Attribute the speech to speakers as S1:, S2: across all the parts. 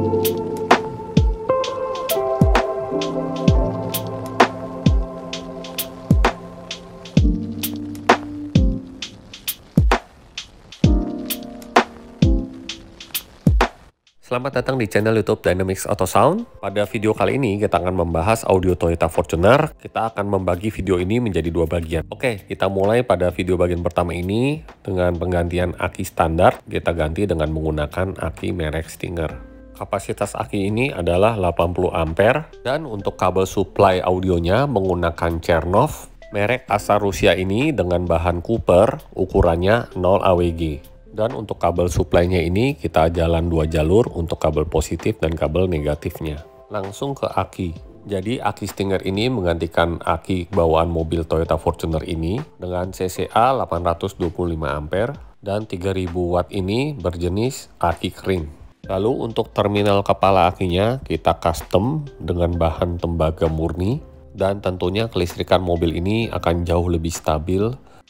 S1: Selamat datang di channel YouTube Dynamics Auto Sound. Pada video kali ini kita akan membahas audio Toyota Fortuner. Kita akan membagi video ini menjadi dua bagian. Oke, kita mulai pada video bagian pertama ini dengan penggantian aki standar. Kita ganti dengan menggunakan aki merek Stinger. Kapasitas aki ini adalah 80 ampere dan untuk kabel supply audionya menggunakan Chernoff. Merek asal Rusia ini dengan bahan Cooper, ukurannya 0 AWG. Dan untuk kabel supply-nya ini kita jalan dua jalur untuk kabel positif dan kabel negatifnya. Langsung ke aki. Jadi aki Stinger ini menggantikan aki bawaan mobil Toyota Fortuner ini dengan CCA 825 ampere dan 3000 watt ini berjenis aki kering. Lalu untuk terminal kepala akinya kita custom dengan bahan tembaga murni dan tentunya kelistrikan mobil ini akan jauh lebih stabil.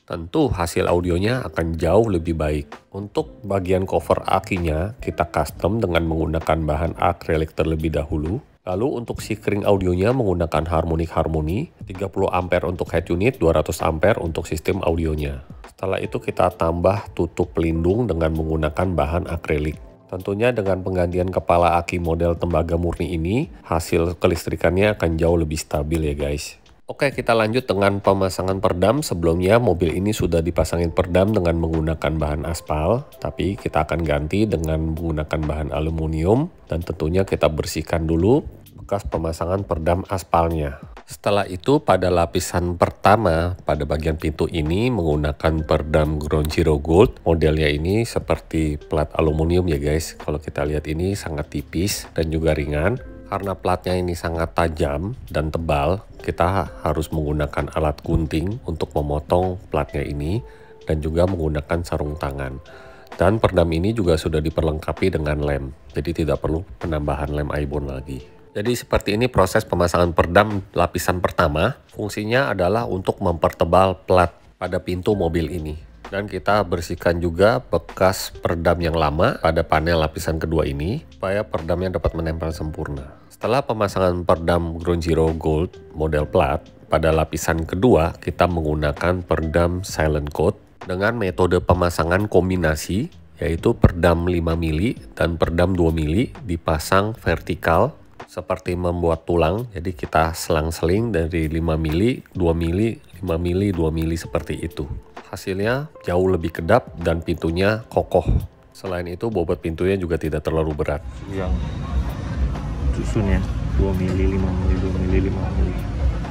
S1: Tentu hasil audionya akan jauh lebih baik. Untuk bagian cover akinya kita custom dengan menggunakan bahan akrilik terlebih dahulu. Lalu untuk sikring audionya menggunakan harmonic harmony, 30 ampere untuk head unit, 200 ampere untuk sistem audionya. Setelah itu kita tambah tutup pelindung dengan menggunakan bahan akrilik. Tentunya dengan penggantian kepala aki model tembaga murni ini, hasil kelistrikannya akan jauh lebih stabil ya guys. Oke, kita lanjut dengan pemasangan perdam. Sebelumnya mobil ini sudah dipasangin perdam dengan menggunakan bahan aspal, tapi kita akan ganti dengan menggunakan bahan aluminium dan tentunya kita bersihkan dulu bekas pemasangan perdam aspalnya. Setelah itu pada lapisan pertama pada bagian pintu ini menggunakan perdam Ground Zero Gold. Modelnya ini seperti plat aluminium ya guys. Kalau kita lihat ini sangat tipis dan juga ringan. Karena platnya ini sangat tajam dan tebal, kita harus menggunakan alat gunting untuk memotong platnya ini dan juga menggunakan sarung tangan. Dan perdam ini juga sudah diperlengkapi dengan lem, jadi tidak perlu penambahan lem eyebond lagi. Jadi seperti ini proses pemasangan perdam lapisan pertama. Fungsinya adalah untuk mempertebal plat pada pintu mobil ini. Dan kita bersihkan juga bekas perdam yang lama pada panel lapisan kedua ini supaya perdamnya dapat menempel sempurna. Setelah pemasangan perdam Ground Zero Gold model plat, pada lapisan kedua kita menggunakan perdam Silent Coat dengan metode pemasangan kombinasi yaitu perdam 5 mili dan perdam 2 mili dipasang vertikal seperti membuat tulang. Jadi kita selang-seling dari 5 mili, 2 mili, 5 mili, 2 mili seperti itu. Hasilnya jauh lebih kedap dan pintunya kokoh. Selain itu bobot pintunya juga tidak terlalu berat.
S2: Yang susunnya 2 mili, 5 mili, 2 mili, 5 mili.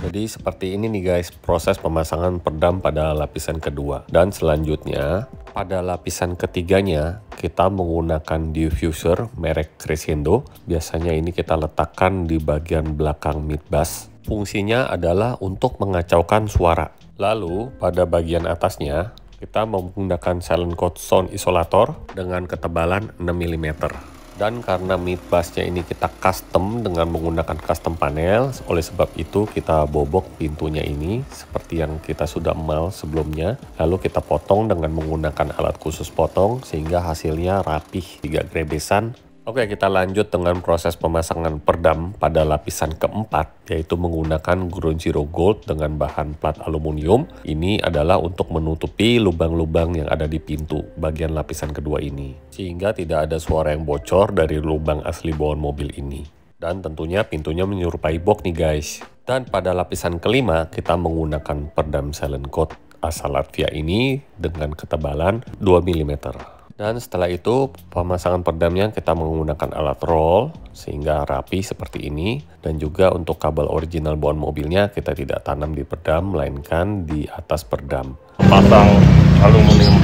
S1: Jadi seperti ini nih guys proses pemasangan perdam pada lapisan kedua. Dan selanjutnya pada lapisan ketiganya kita menggunakan diffuser merek Crescendo. Biasanya ini kita letakkan di bagian belakang mid bass. Fungsinya adalah untuk mengacaukan suara. Lalu pada bagian atasnya kita menggunakan Silent Coat Sound Isolator dengan ketebalan 6 mm. Dan karena mid bassnya ini kita custom dengan menggunakan custom panel, oleh sebab itu kita bobok pintunya ini seperti yang kita sudah emal sebelumnya. Lalu kita potong dengan menggunakan alat khusus potong sehingga hasilnya rapih, tidak grebesan. Oke, kita lanjut dengan proses pemasangan perdam pada lapisan keempat, yaitu menggunakan Ground Zero Gold dengan bahan plat aluminium. Ini adalah untuk menutupi lubang-lubang yang ada di pintu bagian lapisan kedua ini, sehingga tidak ada suara yang bocor dari lubang asli bawaan mobil ini. Dan tentunya pintunya menyerupai box nih guys. Dan pada lapisan kelima, kita menggunakan perdam Silent Coat asal Latvia ini dengan ketebalan 2 mm. Dan setelah itu pemasangan perdamnya kita menggunakan alat roll sehingga rapi seperti ini. Dan juga untuk kabel original bawaan mobilnya kita tidak tanam di perdam melainkan di atas perdam.
S2: Pasang aluminium.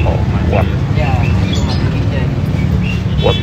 S2: Oh, kuat. Kuat.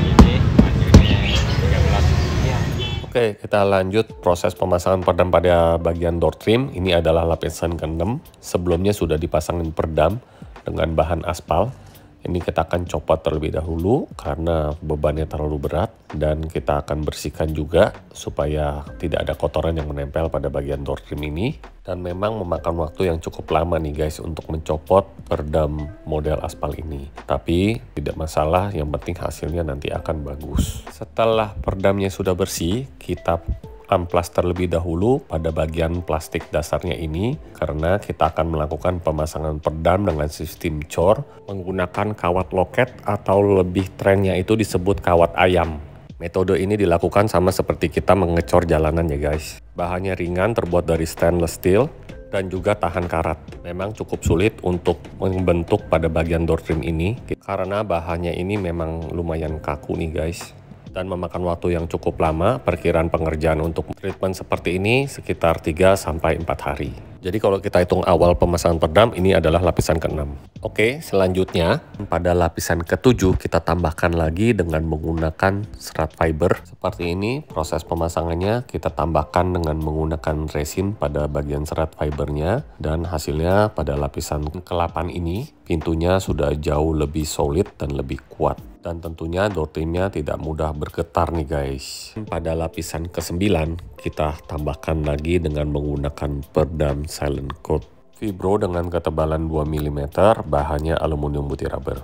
S1: Oke, kita lanjut proses pemasangan perdam pada bagian door trim. Ini adalah lapisan ke-6. Sebelumnya sudah dipasangin perdam dengan bahan aspal. Ini kita akan copot terlebih dahulu karena bebannya terlalu berat, dan kita akan bersihkan juga supaya tidak ada kotoran yang menempel pada bagian door trim ini. Dan memang memakan waktu yang cukup lama nih guys untuk mencopot peredam model aspal ini. Tapi tidak masalah, yang penting hasilnya nanti akan bagus. Setelah peredamnya sudah bersih, kita amplas terlebih dahulu pada bagian plastik dasarnya ini, karena kita akan melakukan pemasangan peredam dengan sistem cor menggunakan kawat loket, atau lebih trennya itu disebut kawat ayam. Metode ini dilakukan sama seperti kita mengecor jalanan ya guys. Bahannya ringan, terbuat dari stainless steel dan juga tahan karat. Memang cukup sulit untuk membentuk pada bagian door trim ini karena bahannya ini memang lumayan kaku nih guys, dan memakan waktu yang cukup lama. Perkiraan pengerjaan untuk treatment seperti ini sekitar 3-4 hari. Jadi kalau kita hitung awal pemasangan peredam, ini adalah lapisan ke-6. Oke, selanjutnya pada lapisan ke-7 kita tambahkan lagi dengan menggunakan serat fiber. Seperti ini proses pemasangannya, kita tambahkan dengan menggunakan resin pada bagian serat fibernya, dan hasilnya pada lapisan ke-8 ini pintunya sudah jauh lebih solid dan lebih kuat. Dan tentunya door trimnya tidak mudah bergetar nih guys. Pada lapisan ke-9 kita tambahkan lagi dengan menggunakan peredam silent coat fibro dengan ketebalan 2 mm, bahannya aluminium putih rubber.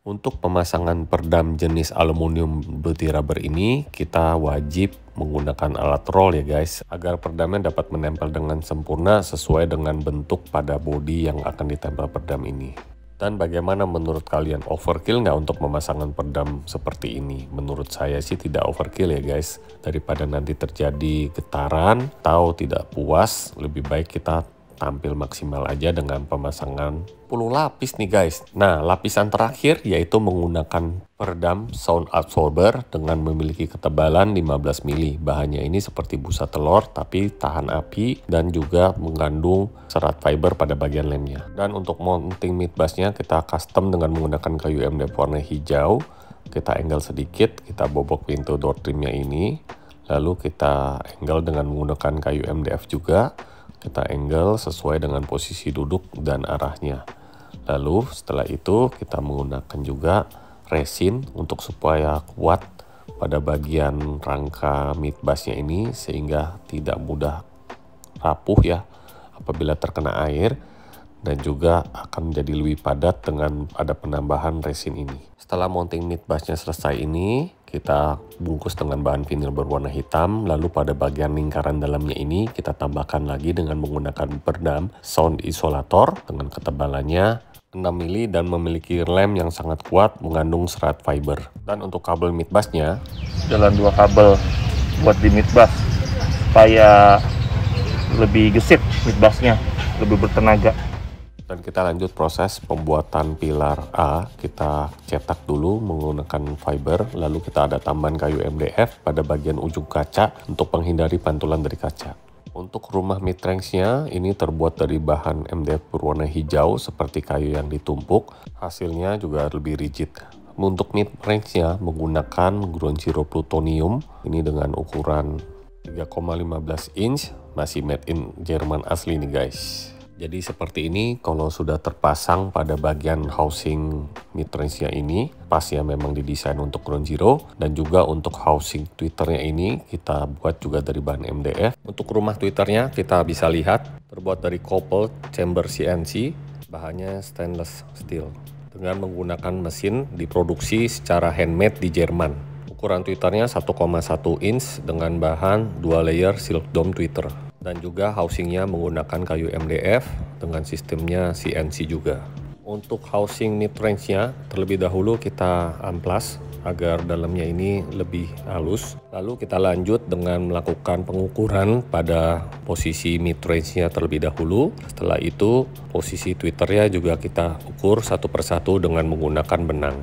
S1: Untuk pemasangan peredam jenis aluminium putih rubber ini kita wajib menggunakan alat roll ya guys, agar peredamnya dapat menempel dengan sempurna sesuai dengan bentuk pada bodi yang akan ditempel peredam ini. Dan bagaimana menurut kalian, overkill nggak untuk pemasangan peredam seperti ini? Menurut saya sih tidak overkill ya guys. Daripada nanti terjadi getaran atau tidak puas, lebih baik kita tampil maksimal aja dengan pemasangan 10 lapis nih guys. Nah, lapisan terakhir yaitu menggunakan peredam sound absorber dengan memiliki ketebalan 15 mili. Bahannya ini seperti busa telur tapi tahan api dan juga mengandung serat fiber pada bagian lemnya. Dan untuk mounting midbusnya kita custom dengan menggunakan kayu MDF warna hijau. Kita angle sedikit, kita bobok pintu door trimnya ini. Lalu kita angle dengan menggunakan kayu MDF juga. Kita angle sesuai dengan posisi duduk dan arahnya. Lalu setelah itu kita menggunakan juga resin untuk supaya kuat pada bagian rangka midbusnya ini, sehingga tidak mudah rapuh ya apabila terkena air, dan juga akan menjadi lebih padat dengan ada penambahan resin ini. Setelah mounting midbusnya selesai ini, kita bungkus dengan bahan vinil berwarna hitam, lalu pada bagian lingkaran dalamnya ini kita tambahkan lagi dengan menggunakan peredam sound isolator dengan ketebalannya 6 mili dan memiliki lem yang sangat kuat mengandung serat fiber. Dan untuk kabel midbusnya,
S2: Jalan 2 kabel buat di midbus supaya lebih gesit midbusnya, lebih bertenaga.
S1: dan kita lanjut proses pembuatan pilar A. Kita cetak dulu menggunakan fiber, lalu kita ada tambahan kayu MDF pada bagian ujung kaca untuk menghindari pantulan dari kaca. Untuk rumah midrange-nya ini terbuat dari bahan MDF berwarna hijau seperti kayu yang ditumpuk, hasilnya juga lebih rigid. Untuk midrange-nya menggunakan ground zero plutonium, ini dengan ukuran 3,15 inch, masih made in Jerman asli nih guys. Jadi seperti ini kalau sudah terpasang pada bagian housing midrange-nya ini, pasnya memang didesain untuk ground zero, dan juga untuk housing tweeternya ini kita buat juga dari bahan MDF. Untuk rumah tweeternya kita bisa lihat terbuat dari coupled chamber CNC, bahannya stainless steel, dengan menggunakan mesin diproduksi secara handmade di Jerman. Ukuran tweeternya 1,1 inch dengan bahan 2 layer silk dome tweeter. Dan juga housingnya menggunakan kayu MDF dengan sistemnya CNC juga. Untuk housing midrange-nya terlebih dahulu kita amplas agar dalamnya ini lebih halus. Lalu kita lanjut dengan melakukan pengukuran pada posisi midrange-nya terlebih dahulu. Setelah itu posisi tweeternya juga kita ukur satu persatu dengan menggunakan benang.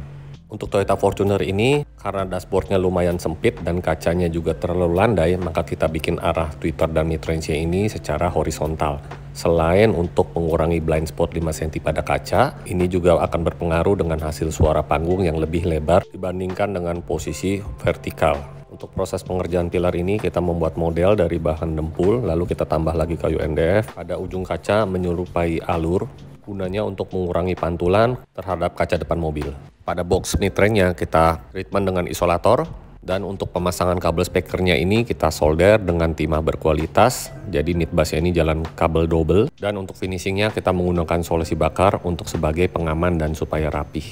S1: Untuk Toyota Fortuner ini, karena dashboardnya lumayan sempit dan kacanya juga terlalu landai, maka kita bikin arah tweeter dan midrange-nya ini secara horizontal. Selain untuk mengurangi blind spot 5 cm pada kaca, ini juga akan berpengaruh dengan hasil suara panggung yang lebih lebar dibandingkan dengan posisi vertikal. Untuk proses pengerjaan pilar ini, kita membuat model dari bahan dempul, lalu kita tambah lagi kayu MDF. Pada ujung kaca menyerupai alur gunanya untuk mengurangi pantulan terhadap kaca depan mobil. Pada box mid-range-nya kita treatment dengan isolator, dan untuk pemasangan kabel speakernya ini kita solder dengan timah berkualitas, jadi mid bass ini jalan kabel double, dan untuk finishingnya kita menggunakan solusi bakar untuk sebagai pengaman dan supaya rapih.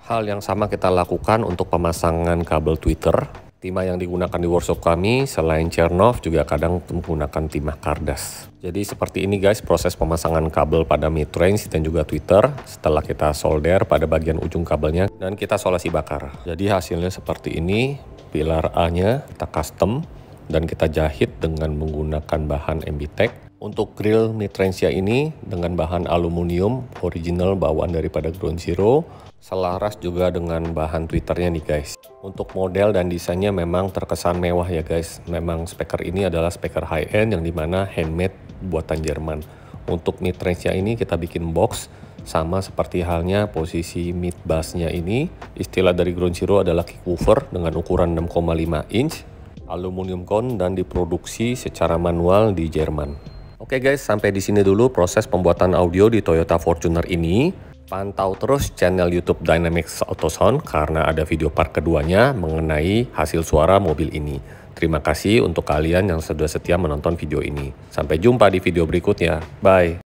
S1: Hal yang sama kita lakukan untuk pemasangan kabel tweeter. Timah yang digunakan di workshop kami selain Chernoff juga kadang menggunakan timah Kardas. Jadi seperti ini guys proses pemasangan kabel pada mid-range dan juga tweeter setelah kita solder pada bagian ujung kabelnya dan kita solusi bakar. Jadi hasilnya seperti ini. Pilar A-nya kita custom dan kita jahit dengan menggunakan bahan MBTech. Untuk grill mid-range-nya ini dengan bahan aluminium original bawaan daripada Ground Zero, selaras juga dengan bahan tweeternya nih guys. Untuk model dan desainnya memang terkesan mewah ya guys. Memang speaker ini adalah speaker high-end yang dimana handmade buatan Jerman. Untuk mid-range-nya ini kita bikin box. Sama seperti halnya posisi mid bass-nya ini, istilah dari Ground Zero adalah kick woofer dengan ukuran 6,5 inch, aluminium cone dan diproduksi secara manual di Jerman. Oke guys, sampai di sini dulu proses pembuatan audio di Toyota Fortuner ini. Pantau terus channel YouTube Dynamics Auto Sound karena ada video part keduanya mengenai hasil suara mobil ini. Terima kasih untuk kalian yang sudah setia menonton video ini. Sampai jumpa di video berikutnya. Bye.